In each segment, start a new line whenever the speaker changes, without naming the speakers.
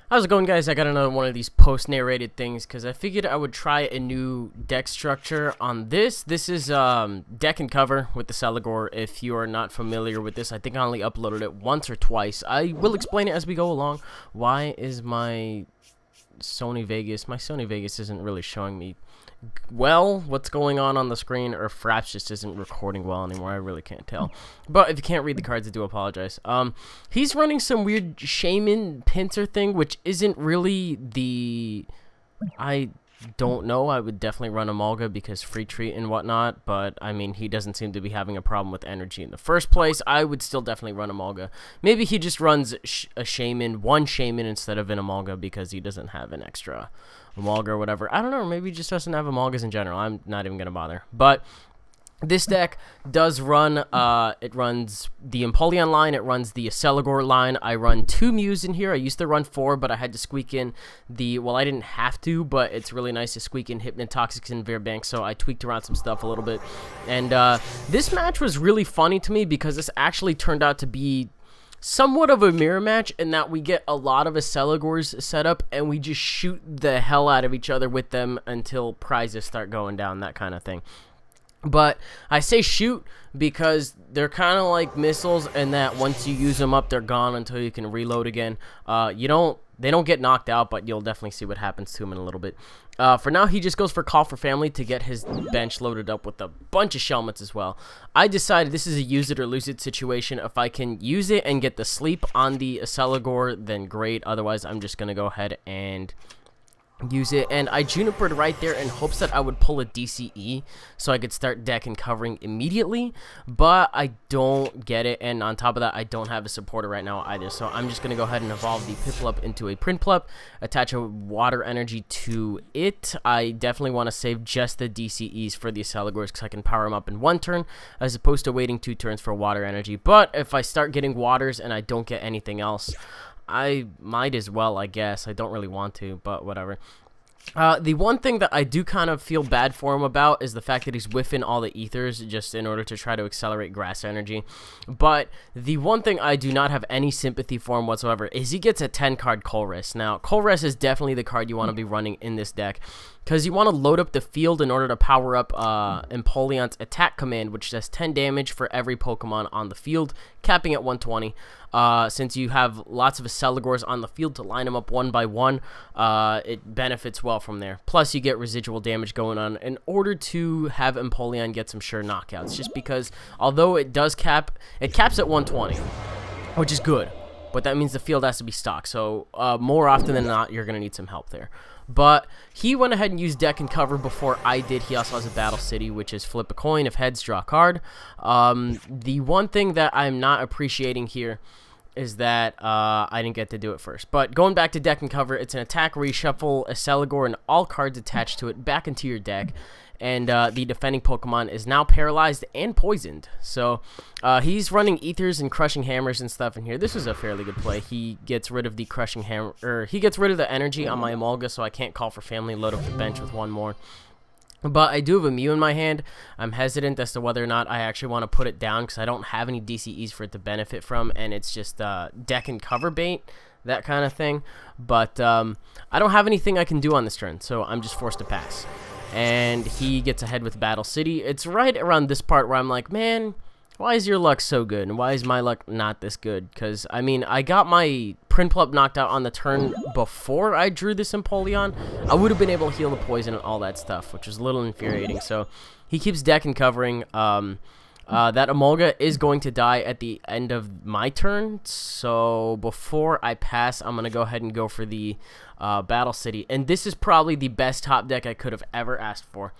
How's it going, guys? I got another one of these post-narrated things because I figured I would try a new deck structure on this. This is deck and cover with the Accelgor. If you are not familiar with this, I think I only uploaded it once or twice. I will explain it as we go along. Why is my Sony Vegas isn't really showing me well what's going on the screen, or Fraps just isn't recording well anymore. I really can't tell. But if you can't read the cards, I do apologize. He's running some weird shaman pincer thing, which isn't really the... I don't know. I would definitely run a Mulga because free treat and whatnot, but I mean, he doesn't seem to be having a problem with energy in the first place. I would still definitely run a Mulga. Maybe he just runs a shaman, one shaman instead of an Mulga because he doesn't have an extra Mulga or whatever. I don't know. Maybe he just doesn't have Mulgas in general. I'm not even gonna bother. But this deck does run, it runs the Empoleon line, it runs the Accelgor line. I run 2 Mews in here. I used to run 4, but I had to squeak in the, well, I didn't have to, but it's really nice to squeak in Hypno and Virbank, so I tweaked around some stuff a little bit. And this match was really funny to me because this actually turned out to be somewhat of a mirror match in that we get a lot of Accelgors set up and we just shoot the hell out of each other with them until prizes start going down, that kind of thing. But I say shoot because they're kind of like missiles, and that once you use them up, they're gone until you can reload again. They don't get knocked out, but you'll definitely see what happens to him in a little bit. For now, he just goes for Call for Family to get his bench loaded up with a bunch of Shelmets as well. I decided this is a use it or lose it situation. If I can use it and get the sleep on the Accelgor, then great. Otherwise, I'm just going to go ahead and use it, and I junipered right there in hopes that I would pull a DCE so I could start deck and covering immediately, but I don't get it, and on top of that, I don't have a supporter right now either, so I'm just going to go ahead and evolve the Piplup into a Prinplup, attach a water energy to it. I definitely want to save just the DCEs for the Accelgors because I can power them up in 1 turn as opposed to waiting 2 turns for water energy, but if I start getting waters and I don't get anything else, I might as well, I guess. I don't really want to, but whatever. The one thing that I do kind of feel bad for him about is the fact that he's whiffing all the ethers just in order to try to accelerate grass energy. But the one thing I do not have any sympathy for him whatsoever is he gets a 10-card Colress. Now, Colress is definitely the card you want to be running in this deck because you want to load up the field in order to power up Empoleon's attack command, which does 10 damage for every Pokemon on the field, capping at 120. Since you have lots of Accelgors on the field to line them up one by one, it benefits well from there. Plus, you get residual damage going on in order to have Empoleon get some sure knockouts. Just because, although it does cap, it caps at 120, which is good. But that means the field has to be stocked. So more often than not, you're going to need some help there. But he went ahead and used deck and cover before I did. He also has a Battle City, which is flip a coin. If heads, draw a card. The one thing that I'm not appreciating here is that I didn't get to do it first. But going back to deck and cover, it's an attack where you shuffle Accelgor and all cards attached to it back into your deck. And the defending Pokemon is now paralyzed and poisoned. So he's running Ethers and Crushing Hammers and stuff in here. This is a fairly good play. He gets rid of the Crushing Hammer, or he gets rid of the energy on my Emolga, so I can't Call for Family and load up the bench with 1 more. But I do have a Mew in my hand. I'm hesitant as to whether or not I actually want to put it down because I don't have any DCEs for it to benefit from, and it's just deck and cover bait, that kind of thing. But I don't have anything I can do on this turn, so I'm just forced to pass. And he gets ahead with Battle City. It's right around this part where I'm like, man, why is your luck so good? And why is my luck not this good? Because, I mean, I got my Prinplup knocked out on the turn before I drew this Empoleon. I would have been able to heal the poison and all that stuff, which was a little infuriating. So he keeps deck and covering. That Emolga is going to die at the end of my turn, so before I pass, I'm going to go ahead and go for the Battle City, and this is probably the best top deck I could have ever asked for.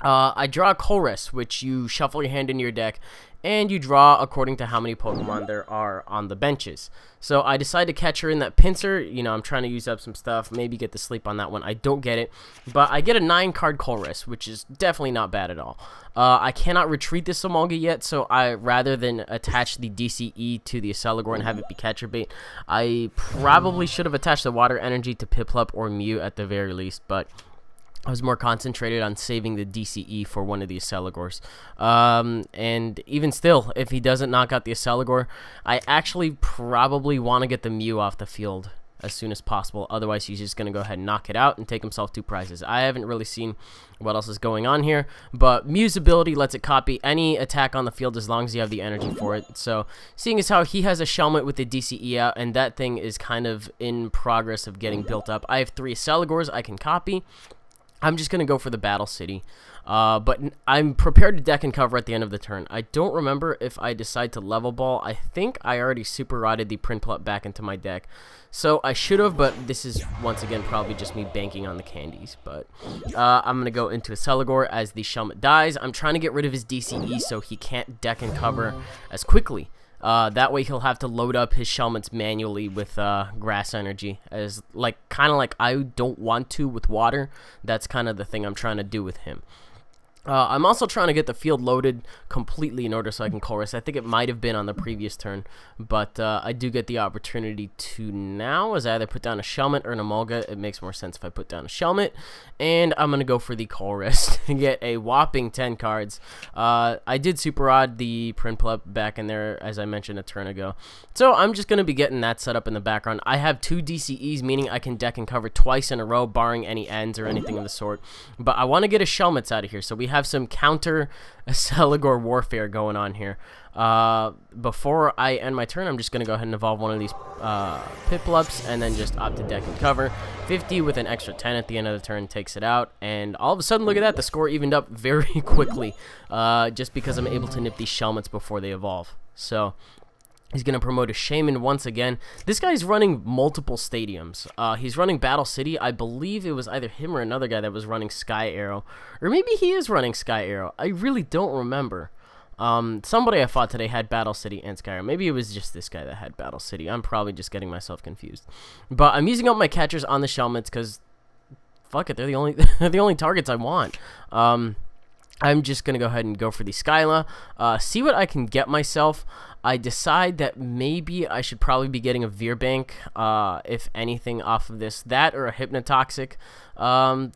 I draw a Colress, which you shuffle your hand into your deck, and you draw according to how many Pokemon there are on the benches. So I decide to catch her in that pincer. You know, I'm trying to use up some stuff, maybe get to sleep on that one. I don't get it, but I get a 9-card Colress, which is definitely not bad at all. I cannot retreat this Emolga yet, so rather than attach the DCE to the Accelgor and have it be catcher bait, I probably should have attached the water energy to Piplup or Mew at the very least, but I was more concentrated on saving the DCE for one of the Accelgors. And even still, if he doesn't knock out the Accelgor, I actually probably want to get the Mew off the field as soon as possible. Otherwise, he's just going to go ahead and knock it out and take himself 2 prizes. I haven't really seen what else is going on here, but Mew's ability lets it copy any attack on the field as long as you have the energy for it. So, seeing as how he has a Shelmet with the DCE out, and that thing is kind of in progress of getting built up. I have 3 Accelgors I can copy. I'm just going to go for the Battle City. But I'm prepared to deck and cover at the end of the turn. I don't remember if I decide to level ball. I think I already super rotted the Prinplup back into my deck. So I should have, but this is once again probably just me banking on the candies. But I'm going to go into a Accelgor as the Shelmet dies. I'm trying to get rid of his DCE so he can't deck and cover as quickly. That way he'll have to load up his Shelmets manually with grass energy, as kind of like I don't want to with water. That's kind of the thing I'm trying to do with him. I'm also trying to get the field loaded completely in order so I can chorus. I think it might have been on the previous turn, but I do get the opportunity to now, as I either put down a Shelmet or an Emolga. It makes more sense if I put down a Shelmet, and I'm going to go for the chorus and get a whopping 10 cards. I did super odd the Prinplup back in there, as I mentioned a turn ago, so I'm just going to be getting that set up in the background. I have 2 DCEs, meaning I can deck and cover twice in a row, barring any ends or anything of the sort, but I want to get his Shelmets out of here, so we have some counter Accelgor warfare going on here. Before I end my turn, I'm just going to go ahead and evolve one of these Piplups and then just opt to deck and cover. 50 with an extra 10 at the end of the turn takes it out, and all of a sudden, look at that, the score evened up very quickly, just because I'm able to nip these Shelmets before they evolve. So he's going to promote a Shaman once again. This guy's running multiple stadiums. He's running Battle City. I believe it was either him or another guy that was running Sky Arrow. Or maybe he is running Sky Arrow. I really don't remember. Somebody I fought today had Battle City and Sky Arrow. Maybe it was just this guy that had Battle City. I'm probably just getting myself confused. But I'm using up my catchers on the Shelmets because, fuck it, they're the only, they're the only targets I want. I'm just going to go ahead and go for the Skyla, see what I can get myself. I decide that maybe I should probably be getting a Virbank, if anything, off of this. That or a Hypnotoxic.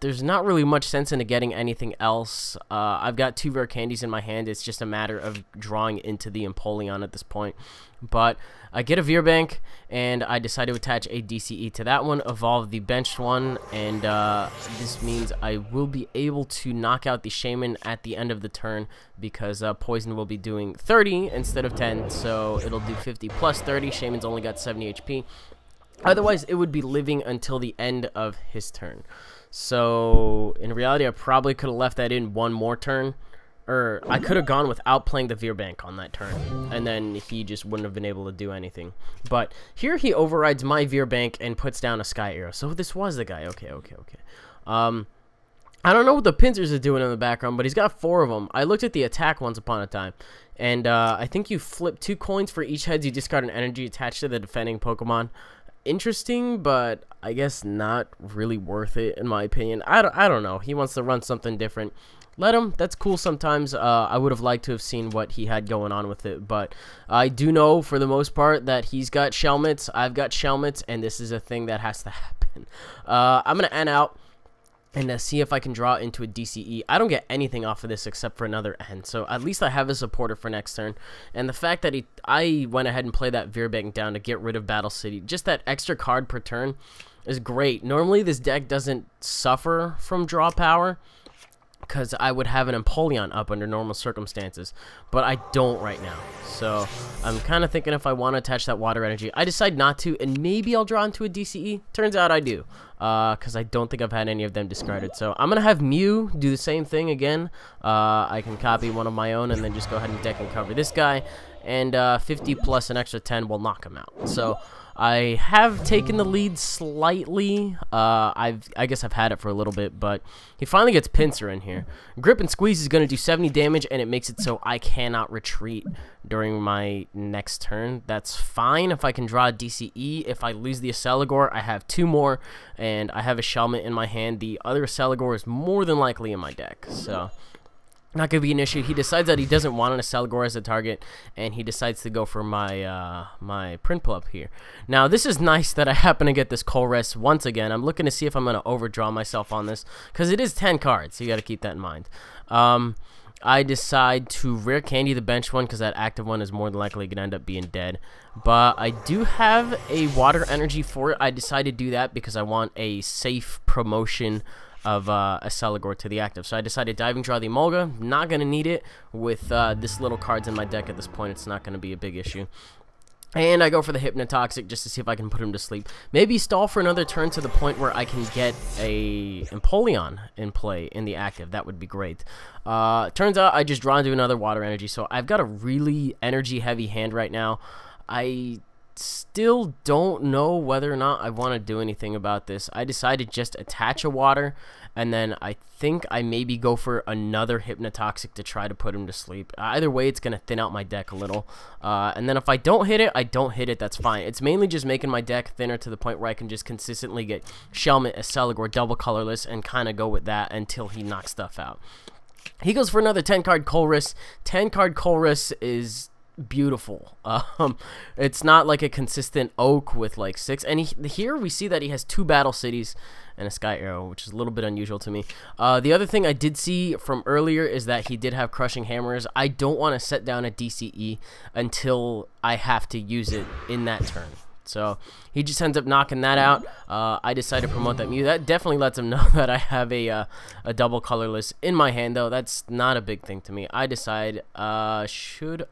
There's not really much sense into getting anything else. I've got 2 rare candies in my hand. It's just a matter of drawing into the Empoleon at this point. But I get a Virbank, and I decide to attach a DCE to that one, evolve the benched one, and this means I will be able to knock out the Shaman at the end of the turn, because Poison will be doing 30 instead of 10, so it'll do 50 plus 30. Shaman's only got 70 HP. Otherwise, it would be living until the end of his turn. So, in reality, I probably could have left that in one more turn. Or, I could have gone without playing the Virbank on that turn. And then he just wouldn't have been able to do anything. But, here he overrides my Virbank and puts down a Sky Arrow. So, this was the guy. Okay. I don't know what the pincers are doing in the background, but he's got 4 of them. I looked at the attack once upon a time. And, I think you flip 2 coins for each head you discard an energy attached to the defending Pokemon. Interesting, but I guess not really worth it in my opinion. I don't know. He wants to run something different. Let him. That's cool sometimes. I would have liked to have seen what he had going on with it, but I do know for the most part that he's got Shelmets, I've got Shelmets, and this is a thing that has to happen. I'm going to end out and see if I can draw into a DCE. I don't get anything off of this except for another N, so at least I have a supporter for next turn. And the fact that I went ahead and played that Virbank down to get rid of Battle City, just that extra card per turn is great. Normally this deck doesn't suffer from draw power, because I would have an Empoleon up under normal circumstances, but I don't right now. So I'm kind of thinking if I want to attach that water energy. I decide not to, and maybe I'll draw into a DCE. Turns out I do, because I don't think I've had any of them discarded. So I'm going to have Mew do the same thing again. I can copy one of my own and then just go ahead and deck and cover this guy, and 50 plus an extra 10 will knock him out. So I have taken the lead slightly. I guess I've had it for a little bit, but he finally gets Pinsir in here. Grip and Squeeze is going to do 70 damage, and it makes it so I cannot retreat during my next turn. That's fine if I can draw a DCE. If I lose the Accelgor, I have 2 more, and I have a Shelmet in my hand. The other Accelgor is more than likely in my deck, so not going to be an issue. He decides that he doesn't want an Accelgor as a target, and he decides to go for my my Prinplup here. Now, this is nice that I happen to get this Colress once again. I'm looking to see if I'm going to overdraw myself on this, because it is 10 cards, so you got to keep that in mind. I decide to rare candy the bench one because that active one is more than likely going to end up being dead. But I do have a water energy for it. I decided to do that because I want a safe promotion of Accelgor to the active. So I decided diving draw the Emolga. Not going to need it with this little cards in my deck at this point. It's not going to be a big issue. And I go for the Hypnotoxic just to see if I can put him to sleep. Maybe stall for another turn to the point where I can get a Empoleon in play in the active. That would be great. Turns out I just draw into another water energy, so I've got a really energy-heavy hand right now. I still don't know whether or not I want to do anything about this. I decided just attach a water, and then I think I maybe go for another Hypnotoxic to try to put him to sleep. Either way, it's going to thin out my deck a little. And then if I don't hit it, I don't hit it. That's fine. It's mainly just making my deck thinner to the point where I can just consistently get Shelmet, Accelgor, double colorless, and kind of go with that until he knocks stuff out. He goes for another 10-card Colress. 10-card Colress is beautiful. It's not like a consistent oak with like 6, and here we see that he has 2 battle cities and a sky arrow, which is a little bit unusual to me. The other thing I did see from earlier is that he did have crushing hammers. I don't want to set down a DCE until I have to use it in that turn. So he just ends up knocking that out. I decide to promote that Mew. That definitely lets him know that I have a double colorless in my hand, though. That's not a big thing to me. I decide, I'm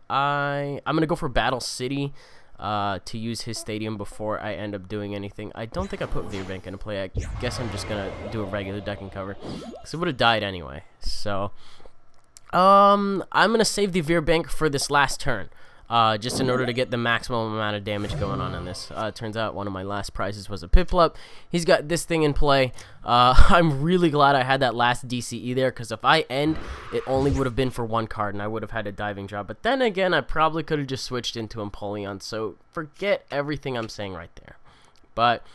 going to go for Battle City to use his stadium before I end up doing anything. I don't think I put Virbank into play. I guess I'm just going to do a regular deck and cover. So it would have died anyway. So I'm going to save the Virbank for this last turn. Just in order to get the maximum amount of damage going on in this. Turns out one of my last prizes was a Piplup. He's got this thing in play. I'm really glad I had that last DCE there, because if I end, it only would have been for 1 card, and I would have had a diving drop. But then again, I probably could have just switched into Empoleon, so forget everything I'm saying right there. But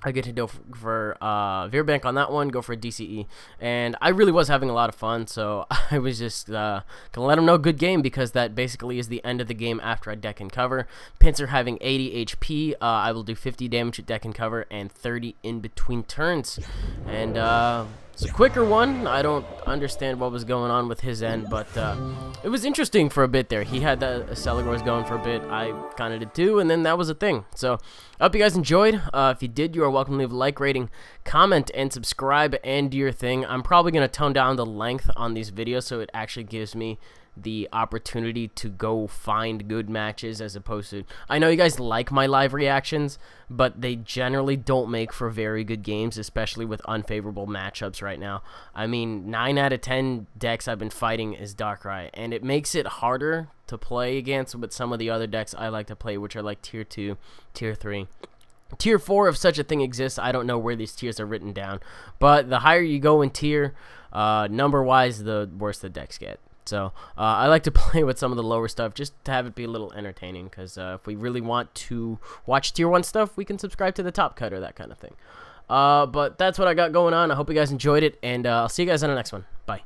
I get to go for Virbank on that one, go for a DCE, and I really was having a lot of fun, so I was just gonna let him know good game, because that basically is the end of the game after I deck and cover. Pinsir having 80 HP, I will do 50 damage at deck and cover and 30 in between turns, and it's a quicker one. I don't understand what was going on with his end, but it was interesting for a bit there. He had the Accelgor going for a bit. I kind of did too, and then that was a thing. So I hope you guys enjoyed. If you did, you are welcome to leave a like, rating, comment, and subscribe, and do your thing. I'm probably going to tone down the length on these videos so it actually gives me the opportunity to go find good matches, as opposed to, I know you guys like my live reactions, but they generally don't make for very good games, especially with unfavorable matchups right now. I mean, 9 out of 10 decks I've been fighting is Darkrai, and it makes it harder to play against with some of the other decks I like to play, which are like tier 2, tier 3. Tier 4, if such a thing exists. I don't know where these tiers are written down, but the higher you go in tier, number-wise, the worse the decks get. So I like to play with some of the lower stuff just to have it be a little entertaining, because if we really want to watch tier 1 stuff, we can subscribe to the Top Cutter, that kind of thing. But that's what I got going on. I hope you guys enjoyed it, and I'll see you guys on the next one. Bye.